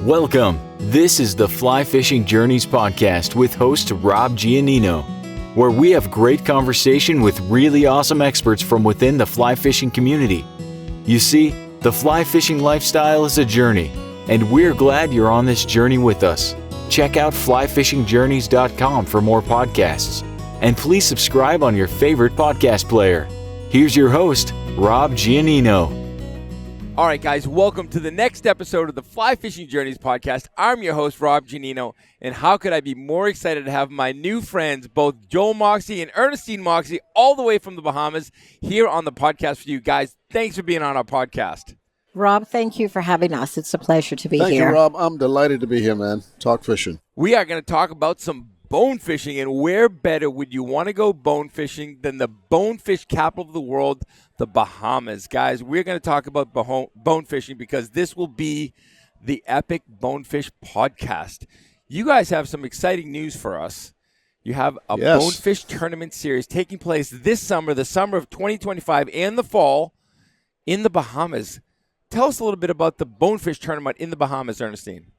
Welcome. This is the Fly Fishing Journeys podcast with host Rob Giannino, where we have great conversation with really awesome experts from within the fly fishing community. You see, the fly fishing lifestyle is a journey, and we're glad you're on this journey with us. Check out flyfishingjourneys.com for more podcasts, and please subscribe on your favorite podcast player. Here's your host, Rob Giannino. All right, guys, welcome to the next episode of the Fly Fishing Journeys podcast. I'm your host, Rob Giannino, and how could I be more excited to have my new friends, both Joel Moxey and Earnestine Moxey, all the way from the Bahamas, here on the podcast for you guys. Thanks for being on our podcast. Rob, thank you for having us. It's a pleasure to be here. Thank you, Rob. I'm delighted to be here, man. Talk fishing. We are going to talk about some bone fishing, and where better would you want to go bone fishing than the bonefish capital of the world, the Bahamas. Guys, we're going to talk about bone fishing because this will be the epic bonefish podcast. You guys have some exciting news for us. You have a bonefish tournament series taking place this summer, the summer of 2025, and the fall in the Bahamas. Tell us a little bit about the bonefish tournament in the Bahamas, Earnestine.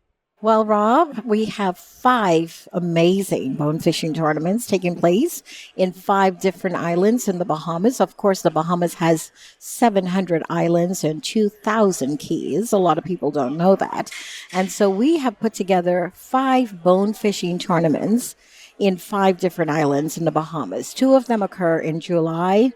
Well, Rob, we have 5 amazing bone fishing tournaments taking place in 5 different islands in the Bahamas. Of course, the Bahamas has 700 islands and 2,000 keys. A lot of people don't know that. And so we have put together 5 bone fishing tournaments in 5 different islands in the Bahamas. 2 of them occur in July.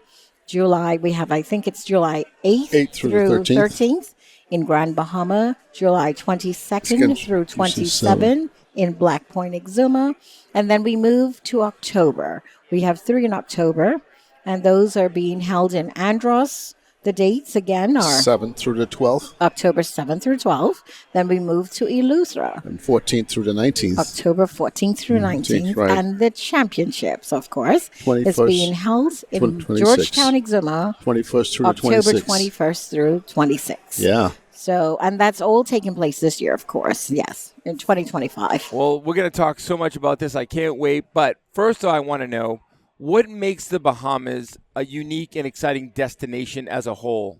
We have, I think it's July 8th through 13th. In Grand Bahama, July 22nd through 27 in Black Point, Exuma. And then we move to October. We have 3 in October, and those are being held in Andros. The dates, again, are 7th through the 12th. October 7th through 12th. Then we move to Eleuthera. And 14th through the 19th. October 14th through 19th. Right. And the championships, of course, is being held in 26th. Georgetown, Exuma. 21st through October 26th. 21st through 26th. Yeah. So, and that's all taking place this year, of course. Yes, in 2025. Well, we're going to talk so much about this. I can't wait. But first, I want to know, what makes the Bahamas a unique and exciting destination as a whole?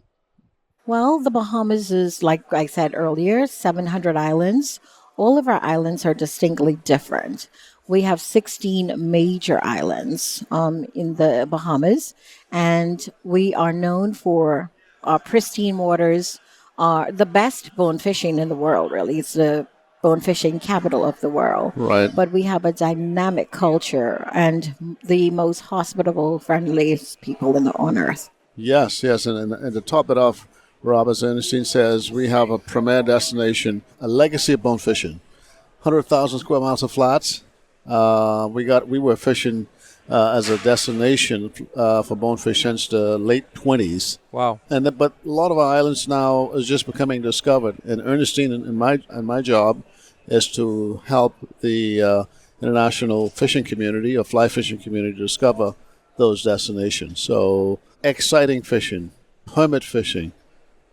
Well, the Bahamas is, like I said earlier, 700 islands. All of our islands are distinctly different. We have 16 major islands in the Bahamas, and we are known for our pristine waters, are the best bone fishing in the world, really. It's the bone fishing capital of the world. Right. But we have a dynamic culture and the most hospitable, friendliest people on earth. Yes. And to top it off, Rob, as Earnestine says, we have a premier destination, a legacy of bone fishing. 100,000 square miles of flats. We were fishing as a destination for bonefish since the late 20s. Wow. But a lot of our islands now is just becoming discovered. And Earnestine and my job is to help the international fishing community or fly fishing community discover those destinations. So exciting fishing, hermit fishing,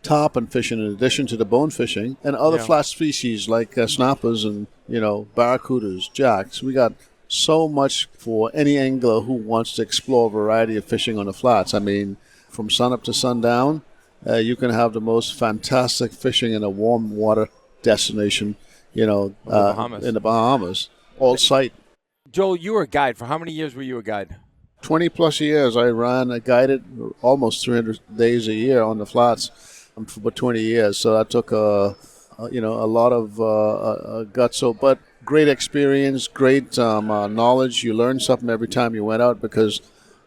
tarpon fishing in addition to the bone fishing, and other flat species like snappers and, barracudas, jacks. We got so much for any angler who wants to explore a variety of fishing on the flats. I mean, from sunup to sundown, you can have the most fantastic fishing in a warm water destination, in the Bahamas, all sight. Joel, you were a guide. For how many years were you a guide? 20 plus years. I guided almost 300 days a year on the flats for about 20 years. So that took a lot of guts. But great experience, great knowledge. You learn something every time you went out because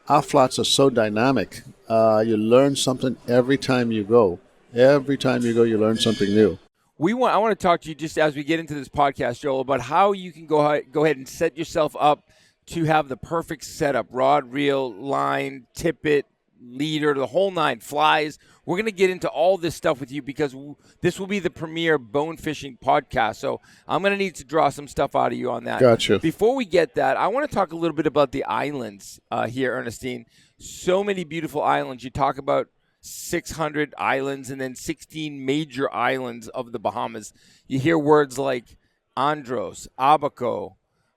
our flats are so dynamic. You learn something every time you go. Every time you go, you learn something new. I want to talk to you just as we get into this podcast, Joel, about how you can go ahead and set yourself up to have the perfect setup: rod, reel, line, tippet, leader, the whole 9, flies. We're going to get into all this stuff with you because this will be the premier bone fishing podcast. So I'm going to need to draw some stuff out of you on that. Gotcha. Before we get that, I want to talk a little bit about the islands here, Earnestine. So many beautiful islands. You talk about 600 islands and then 16 major islands of the Bahamas. You hear words like Andros, Abaco,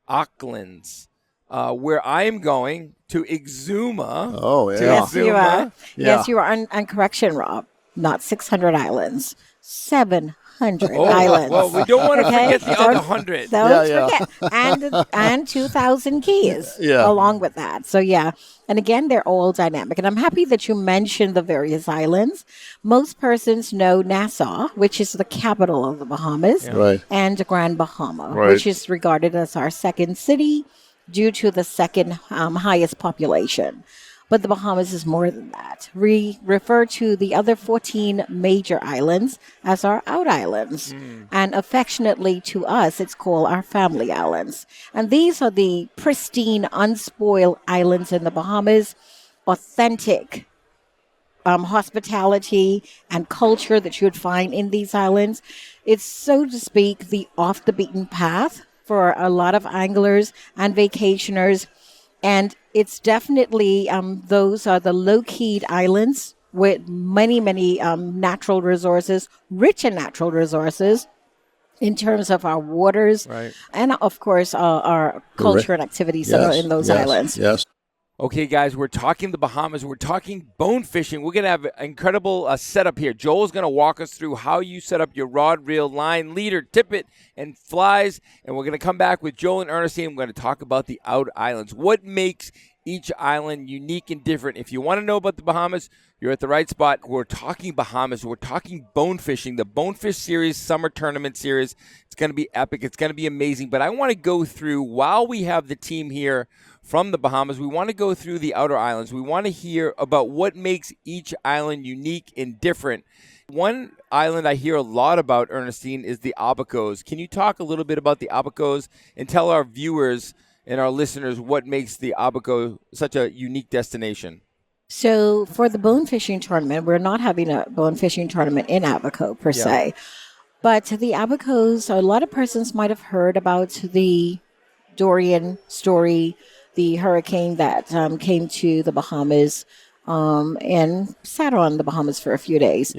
Akland, where I am going to Exuma. Oh, yeah. Yes, you are. Yeah. Yes, you are. And correction, Rob, not 600 islands, 700 100 islands. Well, we don't want to forget the other 100. Don't forget. And 2,000 keys along with that. So, yeah. And again, they're all dynamic. And I'm happy that you mentioned the various islands. Most persons know Nassau, which is the capital of the Bahamas, and Grand Bahama, which is regarded as our second city due to the second highest population. But the Bahamas is more than that. We refer to the other 14 major islands as our out islands. And affectionately to us, it's called our family islands. And these are the pristine, unspoiled islands in the Bahamas, authentic hospitality and culture that you would find in these islands. It's, so to speak, the off the beaten path for a lot of anglers and vacationers. And it's definitely, those are the low-keyed islands with many, many natural resources, rich in natural resources in terms of our waters and, of course, our culture and activities that are in those islands. Yes. Okay, guys, we're talking the Bahamas. We're talking bone fishing. We're going to have an incredible setup here. Joel's going to walk us through how you set up your rod, reel, line, leader, tippet, and flies. And we're going to come back with Joel and Earnestine. We're going to talk about the out islands. What makes each island unique and different? If you want to know about the Bahamas, you're at the right spot. We're talking Bahamas. We're talking bone fishing, the Bonefish Series, Summer Tournament Series. It's going to be epic. It's going to be amazing. But I want to go through, while we have the team here from the Bahamas, we want to go through the outer islands. We want to hear about what makes each island unique and different. One island I hear a lot about, Earnestine, is the Abacos. Can you talk a little bit about the Abacos and tell our viewers and our listeners what makes the Abaco such a unique destination? So for the bone fishing tournament, we're not having a bone fishing tournament in Abaco per se. But the Abacos, a lot of persons might have heard about the Dorian story, the hurricane that came to the Bahamas and sat on the Bahamas for a few days.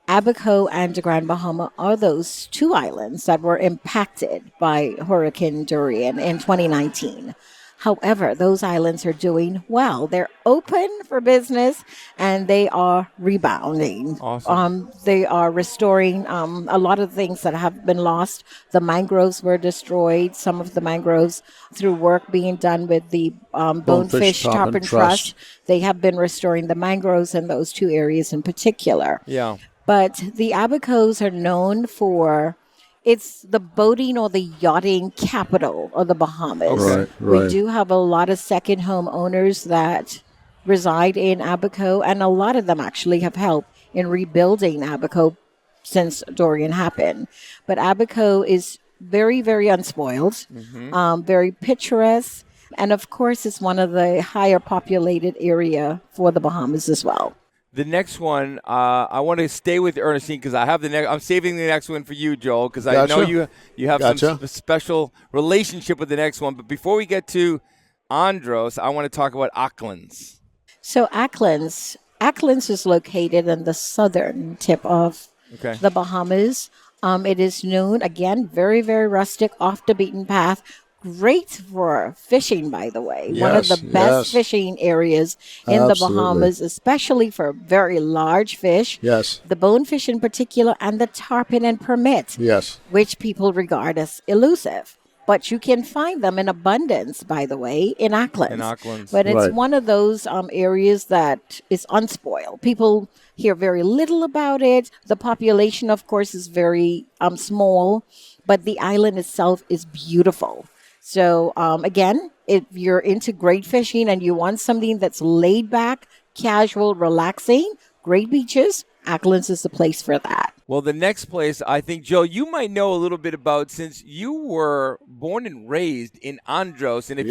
Abaco and Grand Bahama are those two islands that were impacted by Hurricane Dorian in 2019. However, those islands are doing well. They're open for business and they are rebounding. Awesome. They are restoring a lot of things that have been lost. The mangroves were destroyed. Some of the mangroves, through work being done with the Bonefish Top and Trust, they have been restoring the mangroves in those two areas in particular. But the Abacos are known for, it's the boating or the yachting capital of the Bahamas. We do have a lot of second home owners that reside in Abaco, and a lot of them actually have helped in rebuilding Abaco since Dorian happened. But Abaco is very, very unspoiled, very picturesque, and of course it's one of the higher populated area for the Bahamas as well. The next one, I want to stay with Earnestine because I have the next. I'm saving the next one for you, Joel, because I know you have some special relationship with the next one. But before we get to Andros, I want to talk about Aklands. So Aklands is located in the southern tip of the Bahamas. It is known, again, very, very rustic, off the beaten path. Great for fishing, by the way. One of the best fishing areas in the Bahamas, especially for very large fish. The bonefish in particular, and the tarpon and permit, which people regard as elusive. But you can find them in abundance, by the way, in Aklands. But it's one of those areas that is unspoiled. People hear very little about it. The population, of course, is very small, but the island itself is beautiful. So, again, if you're into great fishing and you want something that's laid back, casual, relaxing, great beaches, Aklands is the place for that. Well, the next place, I think, Joe, you might know a little bit about, since you were born and raised in Andros. And if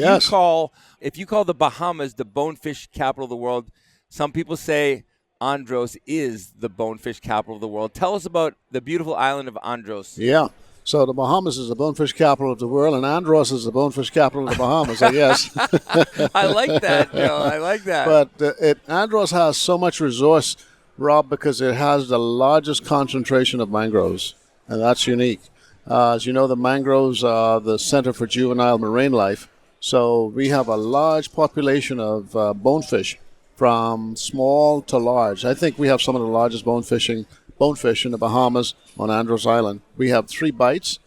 you call the Bahamas the bonefish capital of the world, some people say Andros is the bonefish capital of the world. Tell us about the beautiful island of Andros. So the Bahamas is the bonefish capital of the world, and Andros is the bonefish capital of the Bahamas, I guess. I like that, Joe. I like that. But Andros has so much resource, Rob, because it has the largest concentration of mangroves, and that's unique. As you know, the mangroves are the center for juvenile marine life, so we have a large population of bonefish from small to large. I think we have some of the largest bonefishing bonefish in the Bahamas on Andros Island. We have 3 bites,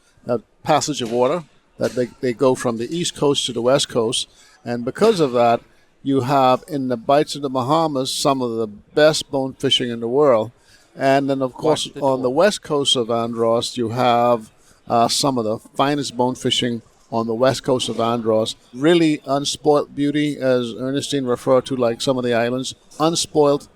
passage of water, that they go from the east coast to the west coast. And because of that, you have in the bites of the Bahamas some of the best bone fishing in the world. And then, of course, on the west coast of Andros, you have some of the finest bone fishing on the west coast of Andros. Really unspoilt beauty, as Earnestine referred to, like some of the islands. Unspoilt,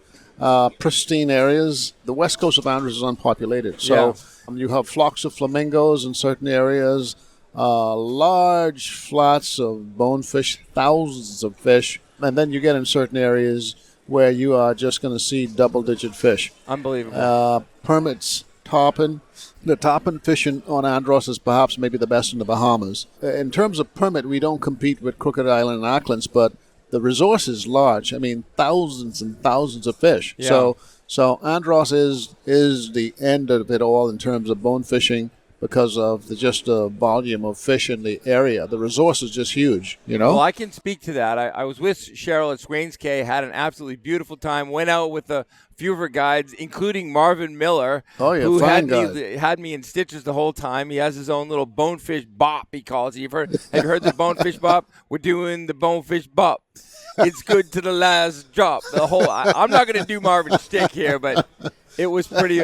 pristine areas. The west coast of Andros is unpopulated. So you have flocks of flamingos in certain areas, large flats of bonefish, thousands of fish. And then you get in certain areas where you are just going to see double-digit fish. Unbelievable. Permits, tarpon. The tarpon fishing on Andros is perhaps maybe the best in the Bahamas. In terms of permit, we don't compete with Crooked Island and Akland, but the resource is large. I mean, thousands and thousands of fish. Yeah. So Andros is the end of it all in terms of bone fishing, because of the volume of fish in the area. The resource is just huge, you know? Well, I can speak to that. I was with Cheryl at Swains Cay, had an absolutely beautiful time, went out with a few of her guides, including Marvin Miller, who had me in stitches the whole time. He has his own little bonefish bop, he calls it. Have you heard the bonefish bop? We're doing the bonefish bop. It's good to the last drop. I'm not going to do Marvin's shtick here, but it was pretty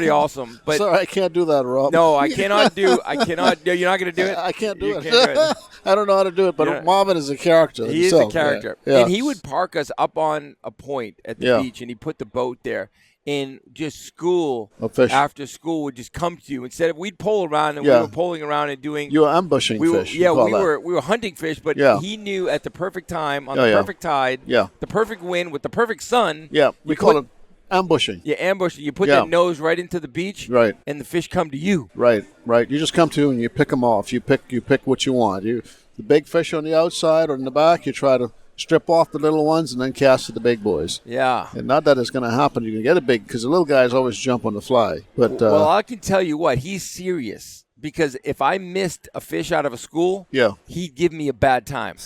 awesome. But sorry, I can't do that, Rob. No, I cannot. You're not going to do it? I can't do it. Can't do it. I don't know how to do it, but Marvin is a character. He is a character. Yeah. And he would park us up on a point at the beach, and he put the boat there. And just after school would just come to you. Instead of, we'd pole around, and we were poling around and doing. You were ambushing fish. We were hunting fish, but he knew at the perfect time, on the perfect tide, the perfect wind, with the perfect sun. Yeah, we call it ambushing. Yeah, ambushing. You put that nose right into the beach, right, and the fish come to you. Right. You just come to and you pick them off. You pick what you want. The big fish on the outside or in the back, you try to strip off the little ones and then cast to the big boys. Yeah. And not that it's going to happen. You can get a big, because the little guys always jump on the fly. But well, I can tell you what, he's serious. Because if I missed a fish out of a school, he'd give me a bad time.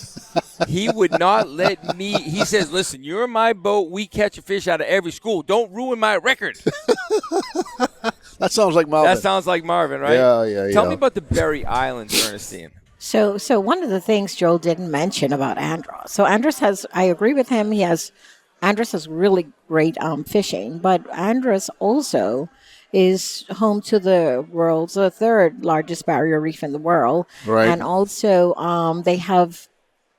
He would not let me. He says, listen, you're in my boat. We catch a fish out of every school. Don't ruin my record. That sounds like Marvin. That sounds like Marvin, right? Yeah. Tell me about the Berry Islands, Earnestine. So one of the things Joel didn't mention about Andros. So Andros I agree with him. Andros has really great fishing, but Andros also is home to the world's third largest barrier reef in the world. Right. And also they have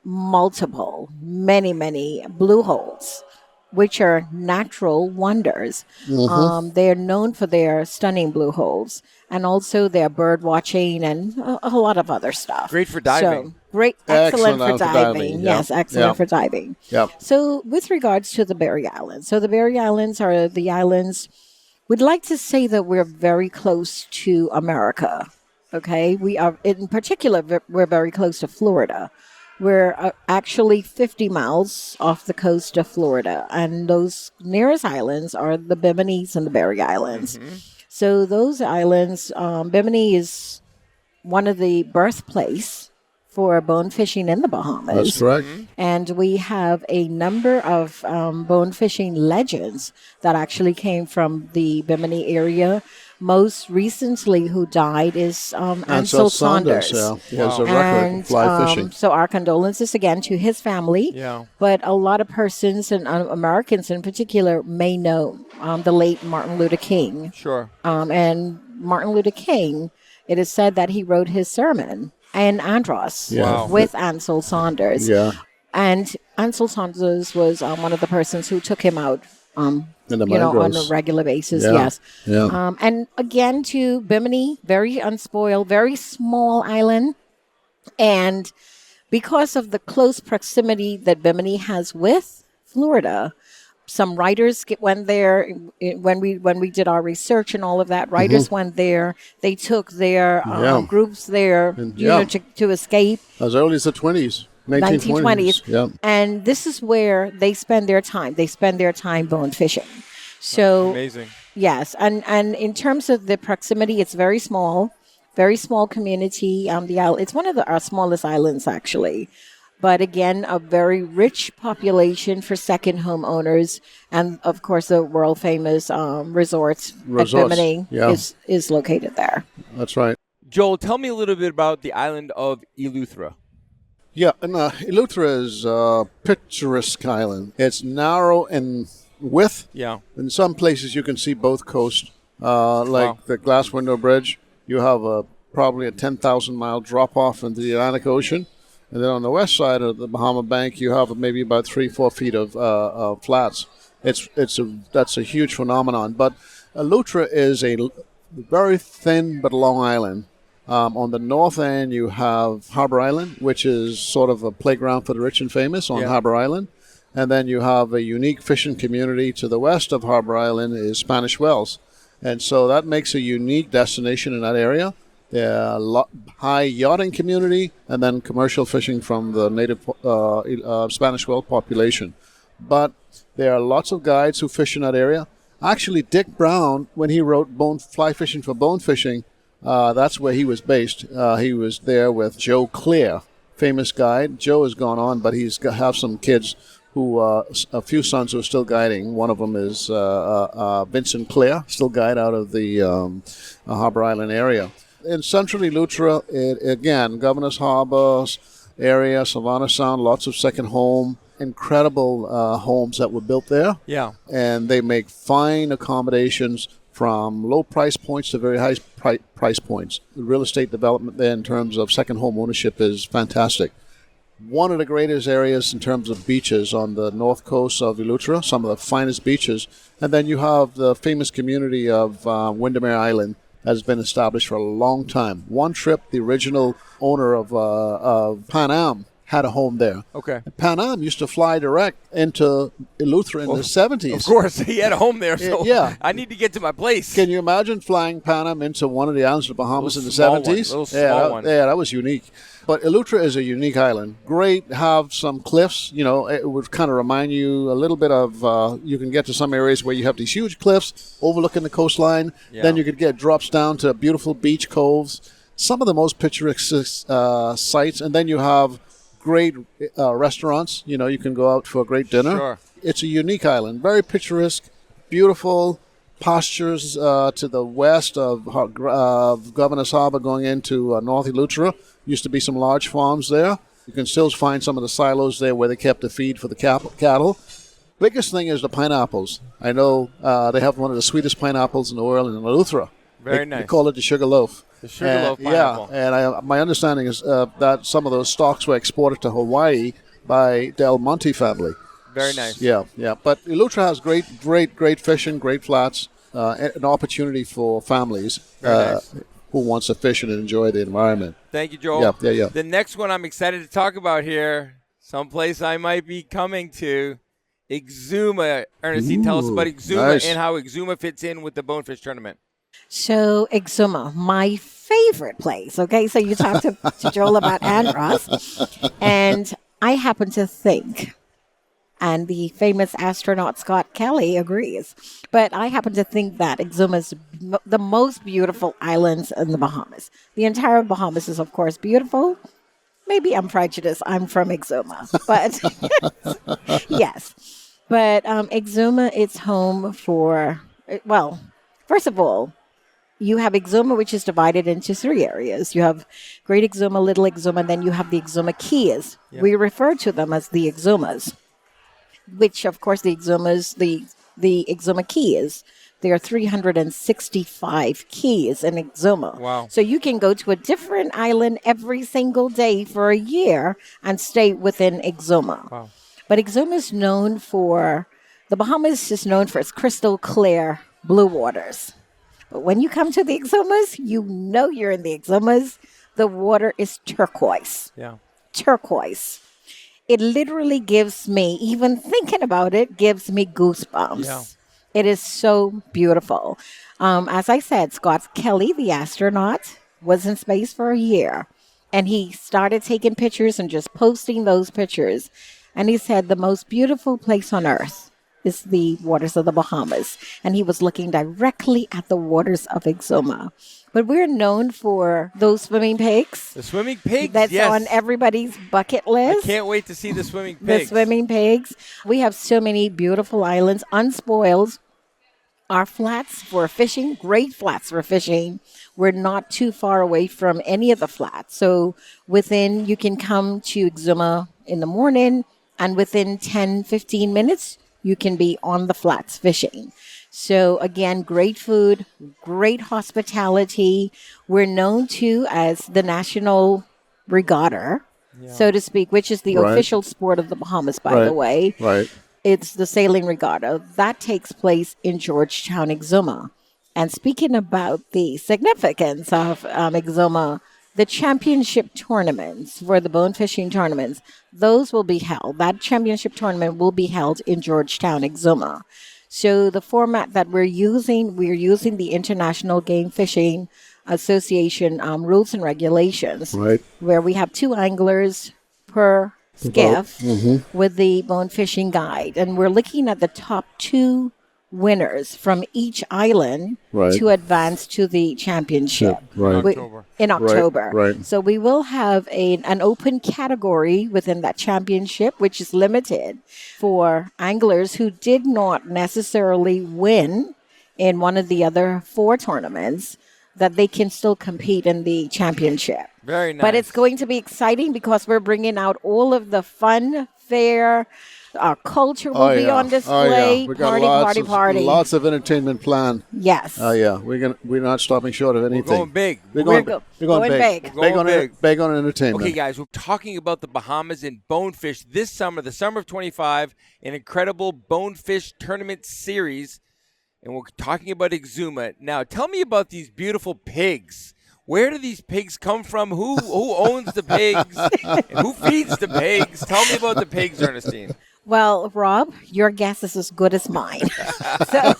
many blue holes, which are natural wonders. Mm-hmm. They are known for their stunning blue holes, and also their bird watching and a lot of other stuff. Great for diving. Excellent for diving. Yes, excellent for diving. Yep. So with regards to the Berry Islands, so the Berry Islands are the islands. We'd like to say that we're very close to America. Okay, we are, in particular, we're very close to Florida. We're actually 50 miles off the coast of Florida, and those nearest islands are the Biminis and the Berry Islands. Mm-hmm. So those islands, Bimini is one of the birthplace for bone fishing in the Bahamas. That's correct. Mm-hmm. And we have a number of bone fishing legends that actually came from the Bimini area. Most recently, who died is Ansel Saunders. He has a record in fly fishing. So our condolences again to his family. Yeah. But a lot of persons, and Americans in particular, may know the late Martin Luther King. Sure. And Martin Luther King, it is said that he wrote his sermon in Andros with Ansel Saunders. Yeah. And Ansel Saunders was one of the persons who took him out on a regular basis. Yes. Yeah. And again, to Bimini, very unspoiled, very small island. And because of the close proximity that Bimini has with Florida, some writers went there when we did our research and all of that. Writers went there. They took their groups there, to escape. As early as the 1920s. 1920s. Yeah. And this is where they spend their time. They spend their time bone fishing. So amazing. Yes, and in terms of the proximity, it's very small community. It's one of our smallest islands, actually. But again, a very rich population for second home owners. And of course, the world famous resorts at Bimini is located there. That's right. Joel, tell me a little bit about the island of Eleuthera. Yeah, and Eleuthera is a picturesque island. It's narrow in width. Yeah. In some places, you can see both coasts. The Glass Window Bridge, you have probably a 10,000-mile drop-off into the Atlantic Ocean. And then on the west side of the Bahama Bank, you have maybe about 3-4 feet of flats. That's a huge phenomenon. But Eleuthera is a very thin but long island. On the north end, you have Harbor Island, which is sort of a playground for the rich and famous on Harbor Island. And then you have a unique fishing community to the west of Harbor Island is Spanish Wells. And so that makes a unique destination in that area. High yachting community and then commercial fishing from the native Spanish Well population. But there are lots of guides who fish in that area. Actually, Dick Brown, when he wrote Fly Fishing for Bone Fishing, that's where he was based. He was there with Joe Clear, famous guide. Joe has gone on, but he's have some kids who, a few sons who are still guiding. One of them is Vincent Clear, still guide out of the Harbor Island area. In central Eleuthera, again, Governor's Harbor area, Savannah Sound, lots of second home, incredible homes that were built there. Yeah. And they make fine accommodations from low price points to very high price points. The real estate development there in terms of second home ownership is fantastic. One of the greatest areas in terms of beaches on the north coast of Eleuthera, some of the finest beaches. And then you have the famous community of Windermere Island, has been established for a long time. One Trip, the original owner of Pan Am, had a home there. Okay. And Pan Am used to fly direct into Eleuthera in the 70s. Of course, he had a home there, so I need to get to my place. Can you imagine flying Pan Am into one of the islands of the Bahamas in the 70s? Yeah, that was unique. But Eleuthera is a unique island. Great, have some cliffs. You know, it would kind of remind you a little bit of, you can get to some areas where you have these huge cliffs overlooking the coastline. Yeah. Then you could get drops down to beautiful beach coves, some of the most picturesque sites. And then you have great restaurants. You know, you can go out for a great dinner. Sure. It's a unique island, very picturesque, beautiful. Pastures to the west of Governor's Harbor going into North Eleuthera. Used to be some large farms there. You can still find some of the silos there where they kept the feed for the cattle. Biggest thing is the pineapples. I know they have one of the sweetest pineapples in the world in Eleuthera. Very nice. They call it the sugar loaf. The sugar loaf pineapple. Yeah, and my understanding is that some of those stalks were exported to Hawaii by Del Monte family. Very nice. Yeah. But Eleuthera has great fishing, great flats, an opportunity for families who wants to fish and enjoy the environment. Thank you, Joel. Yeah. The next one I'm excited to talk about here, someplace I might be coming to, Exuma. Ernestine, tell us about Exuma and how Exuma fits in with the Bonefish Tournament. So Exuma, my favorite place. Okay, so you talked to Joel about Andros, and I happen to think, and the famous astronaut Scott Kelly agrees, but I happen to think that Exuma is the most beautiful islands in the Bahamas. The entire Bahamas is, of course, beautiful. Maybe I'm prejudiced. I'm from Exuma, but yes. But Exuma, it's home for, well, first of all, you have Exuma, which is divided into 3 areas. You have Great Exuma, Little Exuma, and then you have the Exuma Keys. Yep. We refer to them as the Exumas, which, of course, the Exumas, the Exuma Keys. There are 365 keys in Exuma. Wow. So you can go to a different island every single day for a year and stay within Exuma. Wow. But Exuma is known for, the Bahamas is known for its crystal clear blue waters. But when you come to the Exumas, you know you're in the Exumas. The water is turquoise. Yeah. Turquoise. It literally gives me, even thinking about it, gives me goosebumps. Yeah. It is so beautiful. As I said, Scott Kelly, the astronaut, was in space for a year. And he started taking pictures and just posting those pictures. And he said the most beautiful place on earth is the waters of the Bahamas. And he was looking directly at the waters of Exuma. But we're known for those swimming pigs. The swimming pigs, That's yes. on everybody's bucket list. I can't wait to see the swimming The pigs. swimming pigs. We have so many beautiful islands, unspoiled. Our flats for fishing, great flats for fishing. We're not too far away from any of the flats. So you can come to Exuma in the morning, and within 10, 15 minutes, you can be on the flats fishing. So again, great food, great hospitality. We're known too as the national regatta, so to speak, which is the official sport of the Bahamas, by the way. Right. It's the sailing regatta. That takes place in Georgetown, Exuma. And speaking about the significance of Exuma, the championship tournaments for the bonefishing tournaments, those will be held. That championship tournament will be held in Georgetown, Exuma. So the format that we're using the International Game Fishing Association rules and regulations, where we have 2 anglers per skiff with the bone fishing guide. And we're looking at the top 2 winners from each island to advance to the championship in October. Right. So we will have an open category within that championship, which is limited for anglers who did not necessarily win in one of the other 4 tournaments, that they can still compete in the championship. Very nice. But it's going to be exciting because we're bringing out all of the fun, fair, our culture will be on display. We got Party. Lots of entertainment planned. Yes. We're not stopping short of anything. We're going big. We're going big. We're going big. Big on entertainment. Okay, guys, we're talking about the Bahamas and bonefish this summer, the summer of 25, an incredible bonefish tournament series. And we're talking about Exuma. Now, tell me about these beautiful pigs. Where do these pigs come from? Who owns the pigs? And who feeds the pigs? Tell me about the pigs, Earnestine. Well, Rob, your guess is as good as mine. So,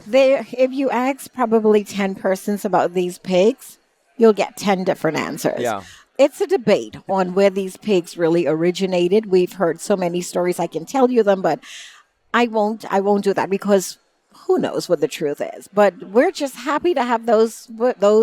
if you ask probably 10 persons about these pigs, you'll get 10 different answers. Yeah. It's a debate on where these pigs really originated. We've heard so many stories. I can tell you them, but I won't do that because who knows what the truth is. But we're just happy to have those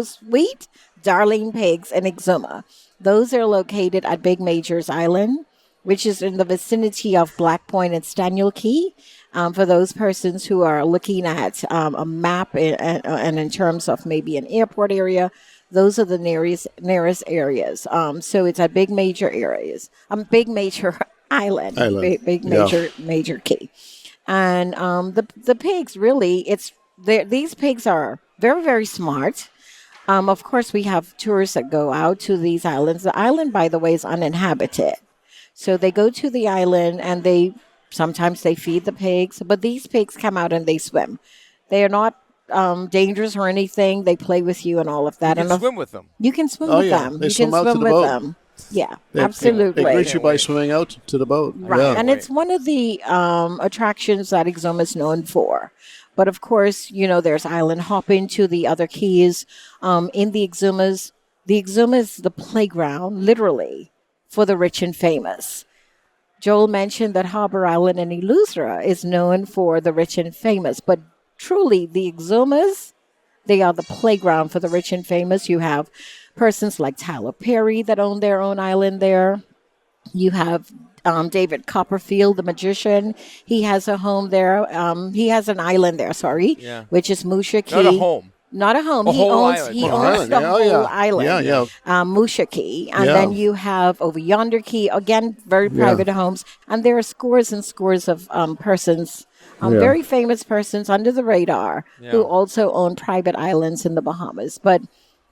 sweet, darling pigs in Exuma. Those are located at Big Major's Island, which is in the vicinity of Black Point and Staniel Key. For those persons who are looking at a map and in terms of maybe an airport area, those are the nearest areas. So it's at Big Major areas. Big Major Island. Big Major Key. And the pigs, really, these pigs are very, very smart. Of course, we have tourists that go out to these islands. The island, by the way, is uninhabited. So they go to the island and sometimes they feed the pigs, but these pigs come out and they swim. They are not dangerous or anything. They play with you and all of that. You can swim with them. You can swim with them. They swim out to the boat. Yeah, absolutely. They greet you by swimming out to the boat. Right, and it's one of the attractions that Exuma is known for. But of course, there's island hopping to the other keys. In the Exuma is the playground, literally, for the rich and famous. Joel mentioned that Harbor Island in Eleuthera is known for the rich and famous, but truly, the Exumas, they are the playground for the rich and famous. You have persons like Tyler Perry that own their own island there. You have David Copperfield, the magician. He has a home there. He has an island there, which is Musha Key. Not a home. Not a home. He owns the whole island. Musha Key. And then you have over yonder Key, again, very private homes. And there are scores and scores of persons, very famous persons under the radar who also own private islands in the Bahamas. But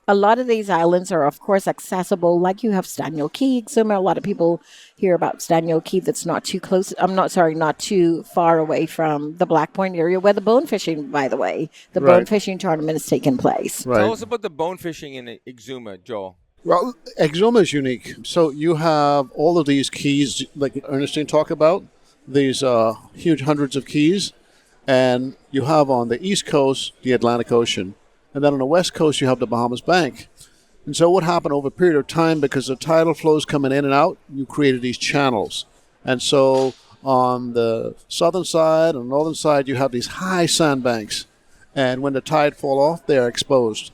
a lot of these islands are, of course, accessible. Like you have Staniel Key, Exuma. A lot of people hear about Staniel Key. That's not too close. Not too far away from the Black Point area, where the bonefishing, by the way, the bonefishing tournament is taking place. Right. Tell us about the bonefishing in Exuma, Joel. Well, Exuma is unique. So you have all of these keys, like Earnestine talked about, these huge hundreds of keys, and you have on the East Coast the Atlantic Ocean. And then on the West Coast, you have the Bahamas Bank. And so what happened over a period of time, because the tidal flows coming in and out, you created these channels. And so On the southern side and northern side, you have these high sandbanks. And when the tide fall off, they're exposed.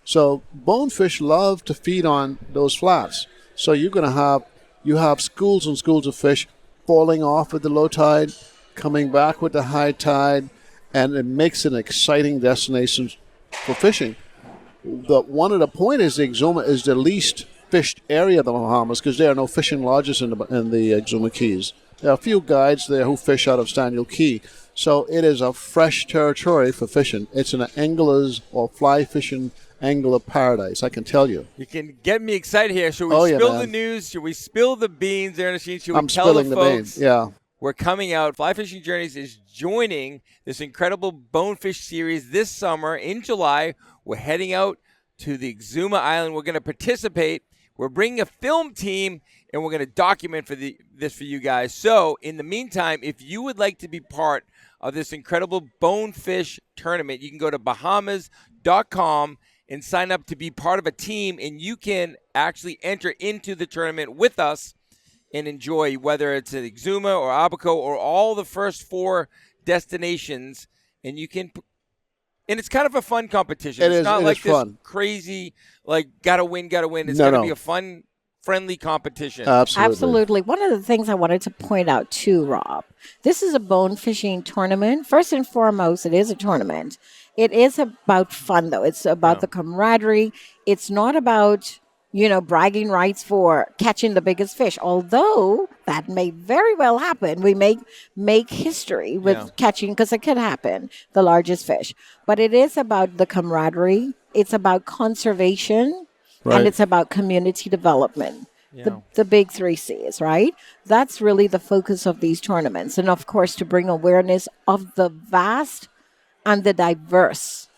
So bonefish love to feed on those flats. So you're going to have schools and schools of fish falling off at the low tide, coming back with the high tide, and it makes an exciting destination for fishing. One of the point is the Exuma is the least fished area of the Bahamas because there are no fishing lodges in the Exuma Keys. There are a few guides there who fish out of Staniel Key. So it is a fresh territory for fishing. It's an angler's or fly fishing angler paradise, I can tell you. You can get me excited here. Should we spill the news? Should we spill the beans, Ernestine? Should we tell the folks? Yeah. We're coming out. Fly Fishing Journeys is joining this incredible bonefish series this summer in July. We're heading out to the Exuma Island. We're going to participate. We're bringing a film team, and we're going to document this for you guys. So, in the meantime, if you would like to be part of this incredible bonefish tournament, you can go to Bahamas.com and sign up to be part of a team, and you can actually enter into the tournament with us and enjoy, whether it's at Exuma or Abaco or all the first 4 destinations, and you can. And it's kind of a fun competition. It's not like this fun. Crazy, like gotta win. It's going to be a fun, friendly competition. Absolutely. One of the things I wanted to point out too, Rob, this is a bone fishing tournament. First and foremost, it is a tournament. It is about fun, though. It's about the camaraderie. It's not about, bragging rights for catching the biggest fish, although that may very well happen. We may make history with catching, because it could happen, the largest fish. But it is about the camaraderie. It's about conservation, and it's about community development. Yeah. The big 3 C's, right? That's really the focus of these tournaments. And, of course, to bring awareness of the vast and the diverse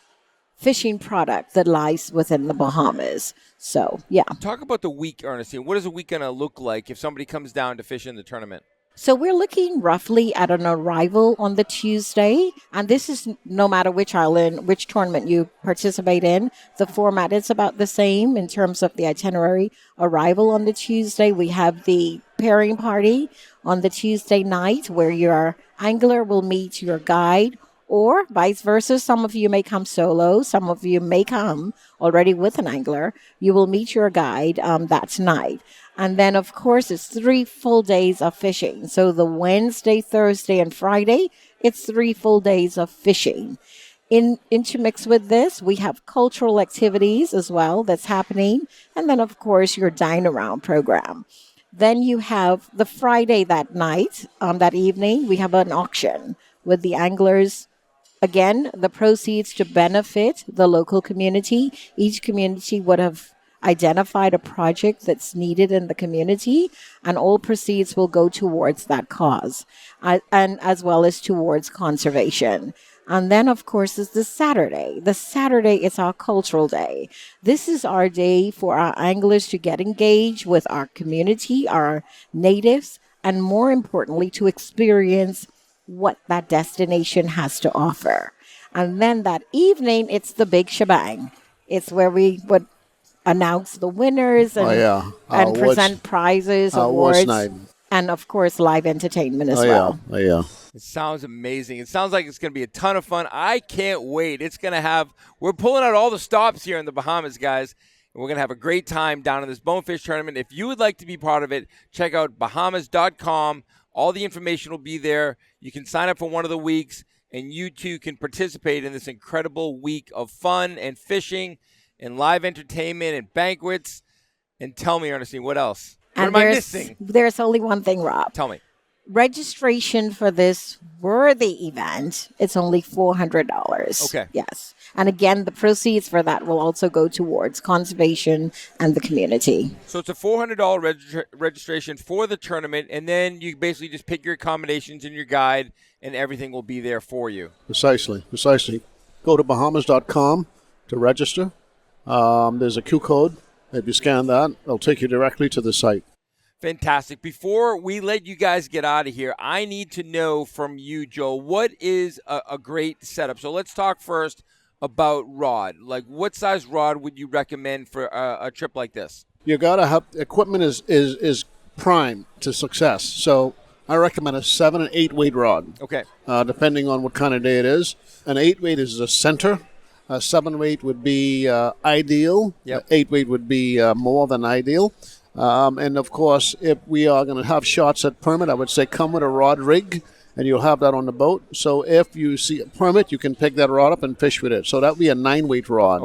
fishing product that lies within the Bahamas. So, yeah. Talk about the week, Ernestine. What is a week going to look like if somebody comes down to fish in the tournament? So we're looking roughly at an arrival on the Tuesday, and this is no matter which island, which tournament you participate in. The format is about the same in terms of the itinerary. Arrival on the Tuesday. We have the pairing party on the Tuesday night where your angler will meet your guide, or vice versa. Some of you may come solo. Some of you may come already with an angler. You will meet your guide that night. And then, of course, it's 3 full days of fishing. So the Wednesday, Thursday, and Friday, it's 3 full days of fishing. Intermixed with this, we have cultural activities as well that's happening. And then, of course, your dine-around program. Then you have the Friday that night, that evening, we have an auction with the anglers. Again, the proceeds to benefit the local community. Each community would have identified a project that's needed in the community, and all proceeds will go towards that cause, and as well as towards conservation. And then, of course, is the Saturday. The Saturday is our cultural day. This is our day for our anglers to get engaged with our community, our natives, and more importantly, to experience what that destination has to offer. And then that evening, it's the big shebang. It's where we would announce the winners and present prizes, awards, and of course live entertainment as well. It sounds amazing. It sounds like it's going to be a ton of fun. I can't wait. We're pulling out all the stops here in the Bahamas, guys, and we're going to have a great time down in this bonefish tournament. If you would like to be part of it, check out Bahamas.com. All the information will be there. You can sign up for one of the weeks, and you too can participate in this incredible week of fun and fishing and live entertainment and banquets. And tell me, Ernestine, what else? What am I missing? There's only one thing, Rob. Tell me. Registration for this worthy event, it's only $400. Okay. Yes. And again, the proceeds for that will also go towards conservation and the community. So it's a $400 registration for the tournament, and then you basically just pick your accommodations and your guide, and everything will be there for you. Precisely. Go to Bahamas.com to register. There's a Q code. If you scan that, it'll take you directly to the site. Fantastic. Before we let you guys get out of here, I need to know from you, Joe, what is a great setup? So let's talk first about rod. Like, what size rod would you recommend for a trip like this? You got to have equipment is prime to success. So I recommend a 7 and 8 weight rod. Okay. Depending on what kind of day it is. An 8 weight is the center. A 7 weight would be ideal. Yep. 8 weight would be more than ideal. And of course, if we are going to have shots at permit, I would say come with a rod rig, and you'll have that on the boat. So if you see a permit, you can pick that rod up and fish with it. So that would be a 9 weight rod.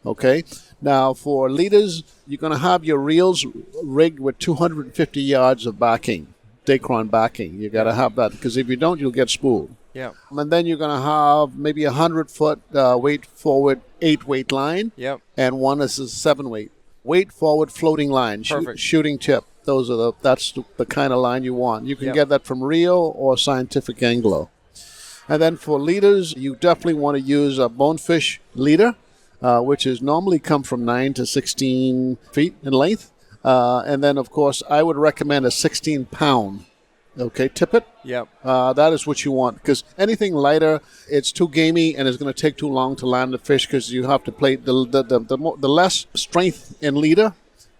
Okay. Now for leaders, you're going to have your reels rigged with 250 yards of backing, Dacron backing. You got to have that, because if you don't, you'll get spooled. Yeah. And then you're going to have maybe a 100-foot weight forward 8-weight line. Yep. And one is a 7-weight. Weight forward floating line, shooting tip. That's the kind of line you want. You can get that from Rio or Scientific Anglo. And then for leaders, you definitely want to use a bonefish leader, which is normally come from 9 to 16 feet in length. And then, of course, I would recommend a 16-pound. Okay, tippet. Yep. That is what you want, because anything lighter, it's too gamey and it's going to take too long to land the fish, because you have to play the less strength in leader.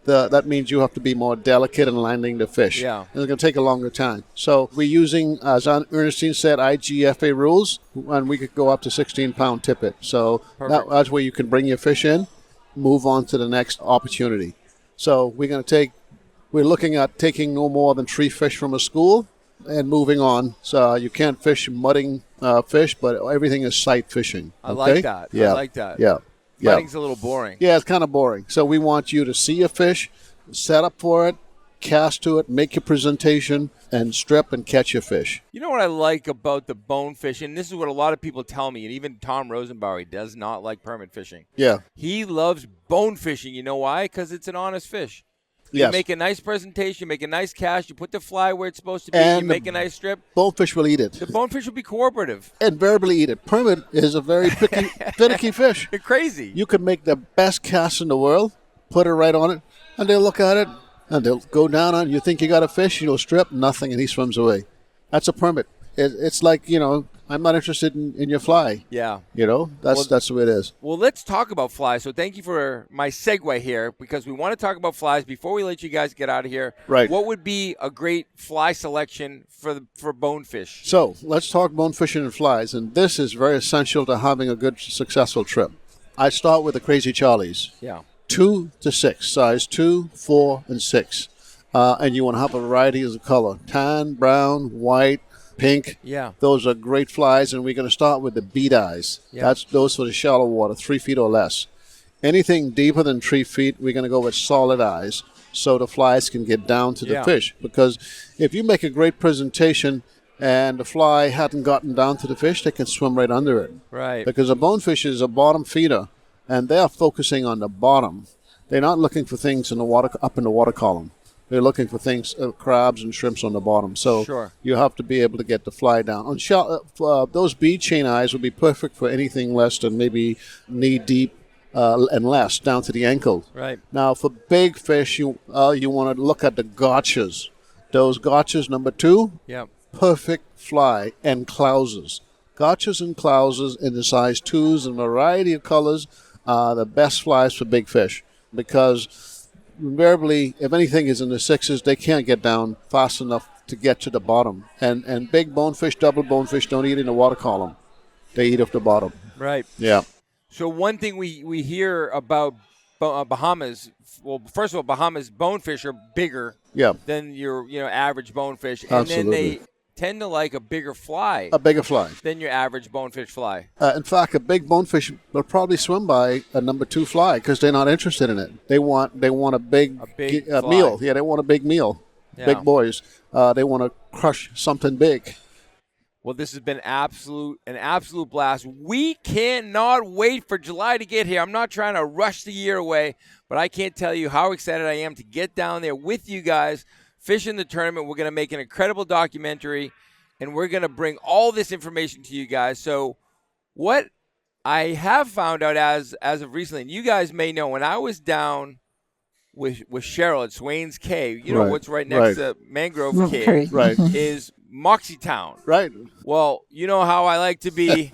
That means you have to be more delicate in landing the fish. Yeah. And it's going to take a longer time. So we're using, as Earnestine said, IGFA rules, and we could go up to 16-pound tippet. So that's where you can bring your fish in, move on to the next opportunity. So we're looking at taking no more than 3 fish from a school and moving on. So you can't fish mudding fish, but everything is sight fishing. I like that. Yeah. I like that. Yeah. Mudding's a little boring. Yeah, it's kind of boring. So we want you to see a fish, set up for it, cast to it, make your presentation, and strip and catch your fish. You know what I like about the bonefish, and this is what a lot of people tell me, and even Tom Rosenbauer, he does not like permit fishing. Yeah. He loves bone fishing. You know why? Because it's an honest fish. You Yes. make a nice presentation, you make a nice cast, you put the fly where it's supposed to be, And you make a nice strip. Bonefish will eat it. The bonefish will be cooperative. Invariably eat it. Permit is a very finicky fish. You're crazy. You could make the best cast in the world, put it right on it, and they'll look at it, and they'll go down on it. You think you got a fish, you'll strip, nothing, and he swims away. That's a permit. It's like, I'm not interested in your fly. Yeah. That's the way it is. Well, let's talk about flies. So thank you for my segue here, because we want to talk about flies before we let you guys get out of here. Right. What would be a great fly selection for bonefish? So let's talk bone fishing and flies, and this is very essential to having a good, successful trip. I start with the Crazy Charlies. Yeah. 2 to 6, size 2, 4, and 6. And you want to have a variety of color. Tan, brown, white, pink. Yeah. Those are great flies, and we're going to start with the bead eyes. Yeah. That's those for the shallow water, 3 feet or less. Anything deeper than 3 feet, we're going to go with solid eyes, so the flies can get down to the fish. Because if you make a great presentation and the fly hadn't gotten down to the fish, they can swim right under it. Right. Because a bonefish is a bottom feeder, and they're focusing on the bottom. They're not looking for things in the water, up in the water column. They're looking for things, crabs and shrimps on the bottom. So you have to be able to get the fly down. On those bead chain eyes would be perfect for anything less than maybe knee deep and less, down to the ankle. Right. Now, for big fish, you want to look at the gotchas. Those gotchas, number 2, perfect fly, and clouses. Gotchas and clouses in the size 2s and a variety of colors are the best flies for big fish, because invariably, if anything is in the 6s, they can't get down fast enough to get to the bottom. And big bonefish, double bonefish don't eat in the water column. They eat off the bottom. Right. Yeah. So one thing we hear about Bahamas, well, first of all, Bahamas bonefish are bigger than your average bonefish. And Absolutely. then they tend to like a bigger fly. A bigger fly. Than your average bonefish fly. In fact, a big bonefish will probably swim by a number 2 fly, because they're not interested in it. They want a big meal. Yeah, they want a big meal. Yeah. Big boys. They want to crush something big. Well, this has been an absolute blast. We cannot wait for July to get here. I'm not trying to rush the year away, but I can't tell you how excited I am to get down there with you guys, fish in the tournament. We're going to make an incredible documentary, and we're going to bring all this information to you guys. So what I have found out as of recently, and you guys may know, when I was down with Cheryl at Swain's Cave, what's right next to Mangrove Cave, is Moxytown. Right. Well, you know how I like to be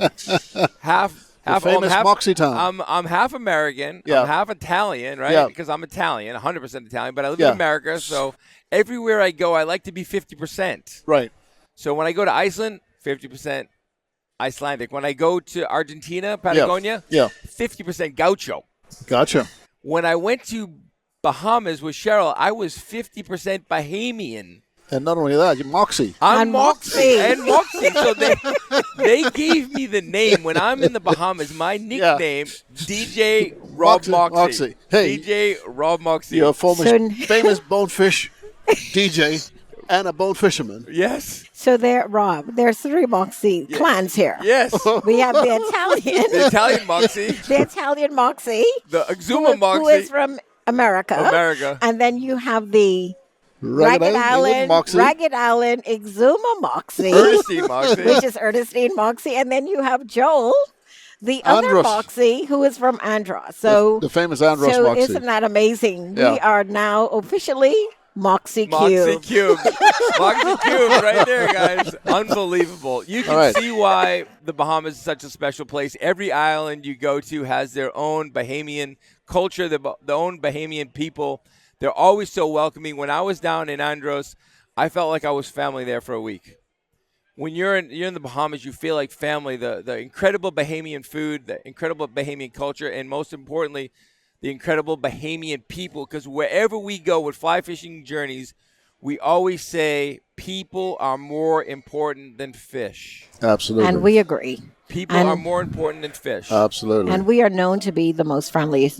half famous Moxey town. I'm half American. Yeah. I'm half Italian, right? Yeah. Because I'm Italian, 100% Italian. But I live Yeah. in America, so everywhere I go, I like to be 50%. Right. So when I go to Iceland, 50% Icelandic. When I go to Argentina, Patagonia, Yeah. 50% Gaucho. Gotcha. When I went to Bahamas with Cheryl, I was 50% Bahamian. And not only that, you're Moxey. I'm And Moxey. Moxey. And Moxey. So they gave me the name when I'm in the Bahamas. My nickname, DJ Rob Moxey. Hey. DJ Rob Moxey. You're a So- famous bonefish DJ and a bone fisherman. Yes. So there's 3 Moxey clans here. Yes. We have the Italian, The Italian Moxey. the Italian Moxey, The Exuma who Moxey. is from America. And then you have the Ragged Island, Moxey. Exuma Moxey, Earnestine Moxey. which is Earnestine Moxey, and then you have Joel, the other Andros. Moxey, who is from Andros. So, The famous Andros so Moxey. isn't that amazing? Yeah. We are now officially Moxey Moxey Cube. Cube. Moxey Cube right there, guys. Unbelievable. You can All right. see why the Bahamas is such a special place. Every island you go to has their own Bahamian culture, their own Bahamian people. They're always so welcoming. When I was down in Andros, I felt like I was family there for a week. When you're in the Bahamas, you feel like family. The incredible Bahamian food, the incredible Bahamian culture, and most importantly, the incredible Bahamian people. Because wherever we go with Fly Fishing Journeys, we always say people are more important than fish. Absolutely. And we agree. People And- are more important than fish. Absolutely. And we are known to be the most friendly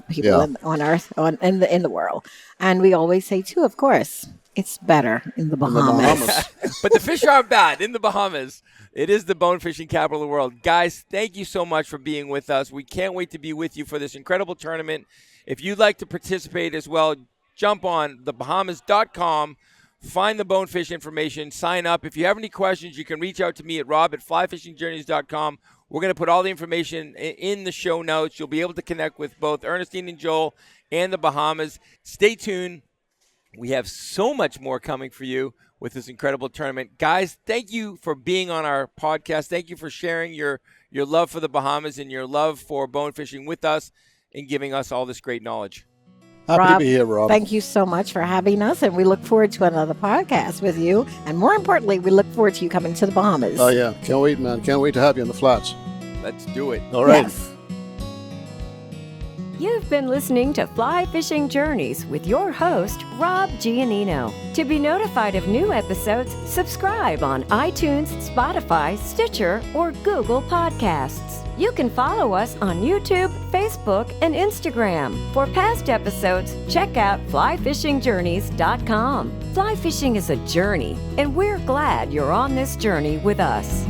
people Yeah. on Earth, in the world. And we always say, too, of course, it's better in the In the Bahamas. Bahamas. But the fish aren't bad in the Bahamas. It is the bone fishing capital of the world. Guys, thank you so much for being with us. We can't wait to be with you for this incredible tournament. If you'd like to participate as well, jump on thebahamas.com, find the bonefish information, sign up. If you have any questions, you can reach out to me at rob@flyfishingjourneys.com. We're going to put all the information in the show notes. You'll be able to connect with both Ernestine and Joel and the Bahamas. Stay tuned. We have so much more coming for you with this incredible tournament. Guys, thank you for being on our podcast. Thank you for sharing your love for the Bahamas and your love for bone fishing with us and giving us all this great knowledge. Happy to be here, Rob. Thank you so much for having us, and we look forward to another podcast with you. And more importantly, we look forward to you coming to the Bahamas. Oh, yeah. Can't wait, man. Can't wait to have you on the flats. Let's do it. All right. Yes. You've been listening to Fly Fishing Journeys with your host, Rob Giannino. To be notified of new episodes, subscribe on iTunes, Spotify, Stitcher, or Google Podcasts. You can follow us on YouTube, Facebook, and Instagram. For past episodes, check out flyfishingjourneys.com. Fly fishing is a journey, and we're glad you're on this journey with us.